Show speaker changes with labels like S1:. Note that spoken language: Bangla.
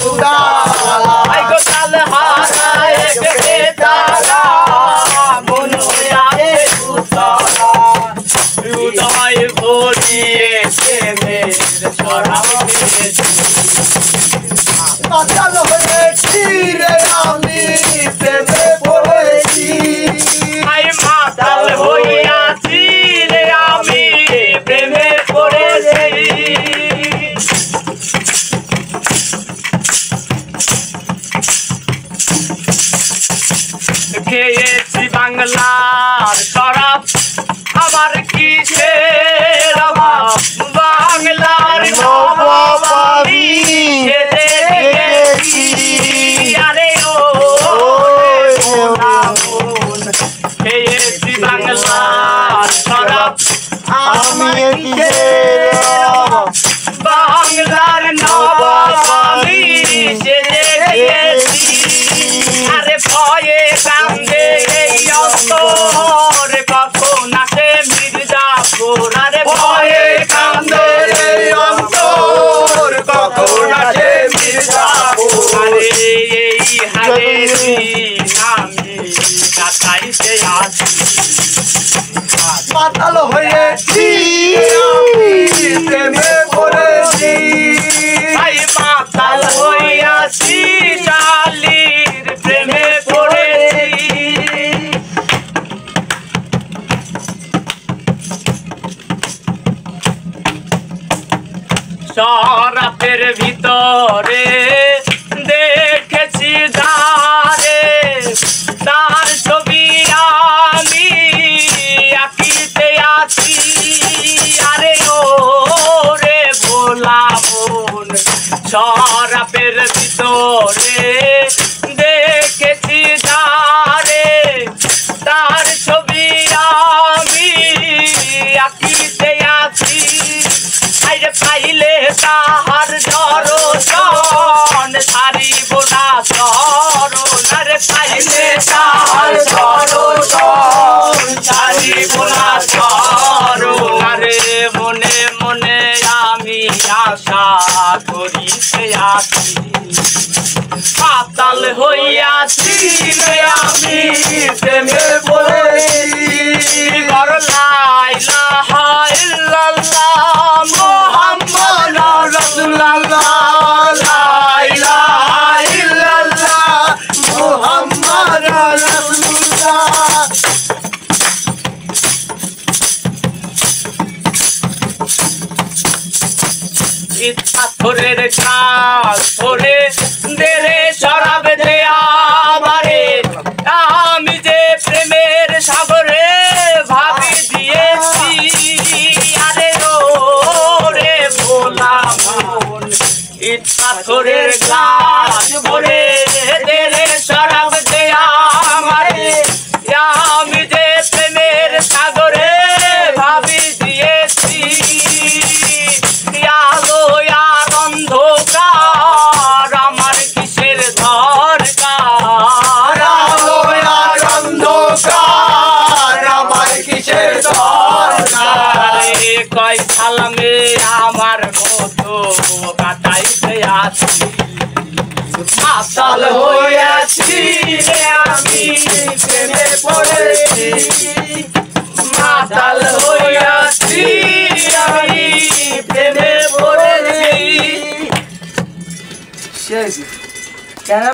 S1: আই গো তাল হারায় কে তারা মন হইয়াছে উতলা হৃদয় ভরিয়েছে মের শরাব খেয়েছি
S2: মাতাল হয়েছি রে আমি প্রেমে পড়েছি
S1: আই মাতাল হইয়াছি রে আমি প্রেমে পড়েছি খেয়েছি বাংলার শরাব আমার কিসের অভাব বাংলার নবাব আমি খেতে গেছি আরে ও খেয়েছি বাংলার শরাব
S2: আমি
S1: বাংলার নবাব আমি খেতে গেছি আরে ভয়ে কান্দে এই অন্তর কখন আসে মির্জাপুর আরে ভয়ে কান্দে এই অন্তর কখন আসে মির্জাপুর আরে এই হারে আমি কাটাইতে আসি
S2: মাতাল হয়েছি আমি প্রেমে পড়েছি
S1: আই মাতাল হইয়াছি ডালির প্রেমে পড়েছি শরাবের ভিতরে দেখেছি যারে তার ছবি আমি আঁকিতে আছি আরে ও রে ভোলা মন শরাবের ভিতরে দেখেছি যারে তার ছবি আমি আঁকিতে আছি আইরে পাইলে তাহার দর্শন ছাড়িব না চরণ আরে পাইলে তাহার দর্শন ছাড়িব না চরণ আরে মনে মনে আমি আশা করিতে আছি মাতাল হইয়াছি রে আমি প্রেমে পড়েছি গর লা ইলাহা ইল্লাল্লাহ মুহাম্মাদুর রাসূলুল্লাহ লা ইলাহা ইল্লাল্লাহ
S2: মুহাম্মাদুর রাসূলুল্লাহ
S1: পাথরের কাজ ধরে দেরে শরাব দেয়া আমারে আমি যে প্রেমের সাগরে ভাবি দিয়েছি আরে ও রে ভোলা মন ইট পাথরের কাজ ভরে দেরে শরাব দেয়া আমারে আমি যে প্রেমের সাগরে ভাবি দিয়েছি আলো আর অন্ধকার আমার কিসের দরকার
S2: আলো আর অন্ধকার আমার কিসের দরকার
S1: কয় সালামে আমার মতো কাটাইতে আছি মাতাল হইয়াছি রে আমি প্রেমে পড়েছি মাতাল হইয়াছি আমি প্রেমে পড়েছি
S2: কেন